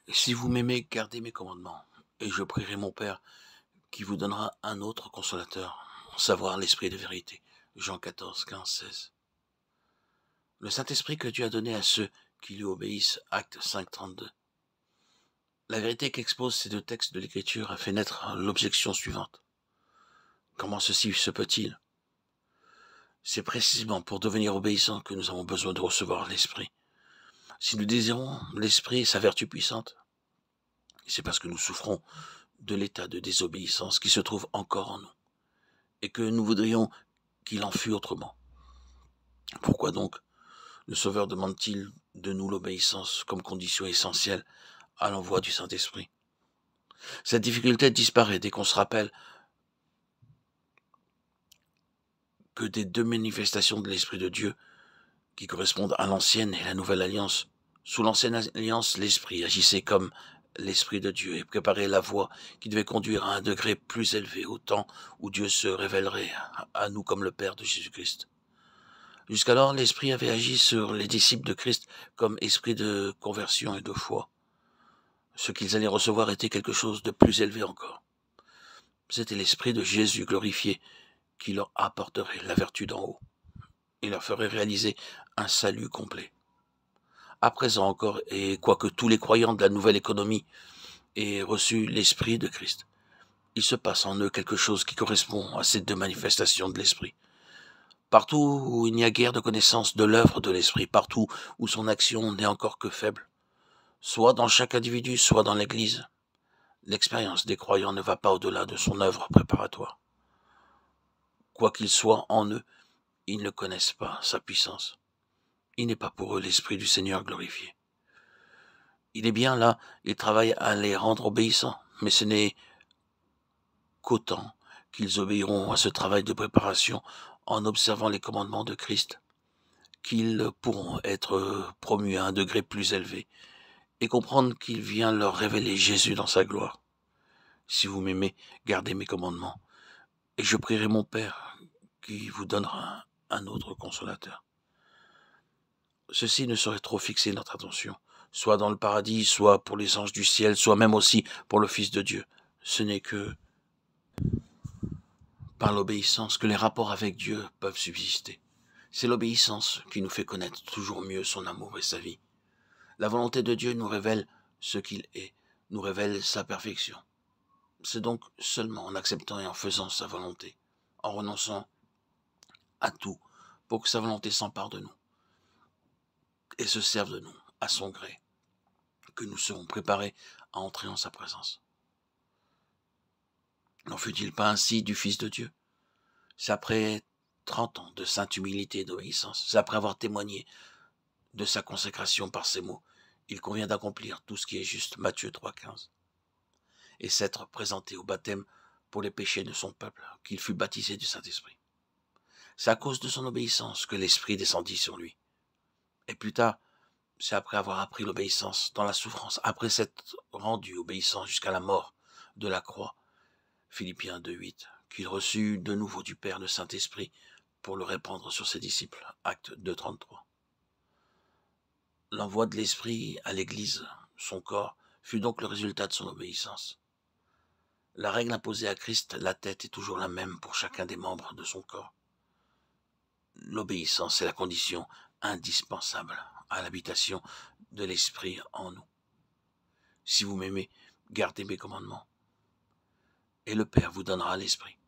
Si vous m'aimez, gardez mes commandements, et je prierai mon Père, qui vous donnera un autre consolateur, savoir l'Esprit de vérité. Jean 14, 15, 16. Le Saint-Esprit que Dieu a donné à ceux qui lui obéissent, Actes 5, 32. La vérité qu'exposent ces deux textes de l'Écriture a fait naître l'objection suivante. Comment ceci se peut-il? C'est précisément pour devenir obéissants que nous avons besoin de recevoir l'Esprit. Si nous désirons l'Esprit et sa vertu puissante, c'est parce que nous souffrons de l'état de désobéissance qui se trouve encore en nous, et que nous voudrions qu'il en fût autrement. Pourquoi donc le Sauveur demande-t-il de nous l'obéissance comme condition essentielle à l'envoi du Saint-Esprit? Cette difficulté disparaît dès qu'on se rappelle que des deux manifestations de l'Esprit de Dieu qui correspondent à l'ancienne et la nouvelle alliance, sous l'ancienne alliance, l'Esprit agissait comme l'Esprit de Dieu et préparait la voie qui devait conduire à un degré plus élevé au temps où Dieu se révélerait à nous comme le Père de Jésus-Christ. Jusqu'alors, l'Esprit avait agi sur les disciples de Christ comme esprit de conversion et de foi. Ce qu'ils allaient recevoir était quelque chose de plus élevé encore. C'était l'Esprit de Jésus glorifié qui leur apporterait la vertu d'en haut. Il leur ferait réaliser un salut complet. À présent encore, et quoique tous les croyants de la nouvelle économie aient reçu l'Esprit de Christ, il se passe en eux quelque chose qui correspond à ces deux manifestations de l'Esprit. Partout où il n'y a guère de connaissance de l'œuvre de l'Esprit, partout où son action n'est encore que faible, soit dans chaque individu, soit dans l'Église, l'expérience des croyants ne va pas au-delà de son œuvre préparatoire. Quoi qu'il soit en eux, ils ne connaissent pas sa puissance. Il n'est pas pour eux l'Esprit du Seigneur glorifié. Il est bien là, il travaille à les rendre obéissants, mais ce n'est qu'autant qu'ils obéiront à ce travail de préparation en observant les commandements de Christ, qu'ils pourront être promus à un degré plus élevé et comprendre qu'il vient leur révéler Jésus dans sa gloire. Si vous m'aimez, gardez mes commandements, et je prierai mon Père qui vous donnera un autre consolateur. Ceci ne saurait trop fixer notre attention, soit dans le paradis, soit pour les anges du ciel, soit même aussi pour le Fils de Dieu. Ce n'est que par l'obéissance que les rapports avec Dieu peuvent subsister. C'est l'obéissance qui nous fait connaître toujours mieux son amour et sa vie. La volonté de Dieu nous révèle ce qu'il est, nous révèle sa perfection. C'est donc seulement en acceptant et en faisant sa volonté, en renonçant à tout pour que sa volonté s'empare de nous et se serve de nous à son gré, que nous serons préparés à entrer en sa présence. N'en fut-il pas ainsi du Fils de Dieu? C'est après 30 ans de sainte humilité et d'obéissance, c'est après avoir témoigné de sa consécration par ces mots, il convient d'accomplir tout ce qui est juste, Matthieu 3,15, et s'être présenté au baptême pour les péchés de son peuple, qu'il fut baptisé du Saint-Esprit. C'est à cause de son obéissance que l'Esprit descendit sur lui. Et plus tard, c'est après avoir appris l'obéissance dans la souffrance, après s'être rendu obéissant jusqu'à la mort de la croix, Philippiens 2,8, qu'il reçut de nouveau du Père le Saint-Esprit pour le répandre sur ses disciples, Actes 2,33. L'envoi de l'Esprit à l'Église, son corps, fut donc le résultat de son obéissance. La règle imposée à Christ, la tête, est toujours la même pour chacun des membres de son corps. L'obéissance est la condition indispensable à l'habitation de l'Esprit en nous. Si vous m'aimez, gardez mes commandements, et le Père vous donnera l'Esprit.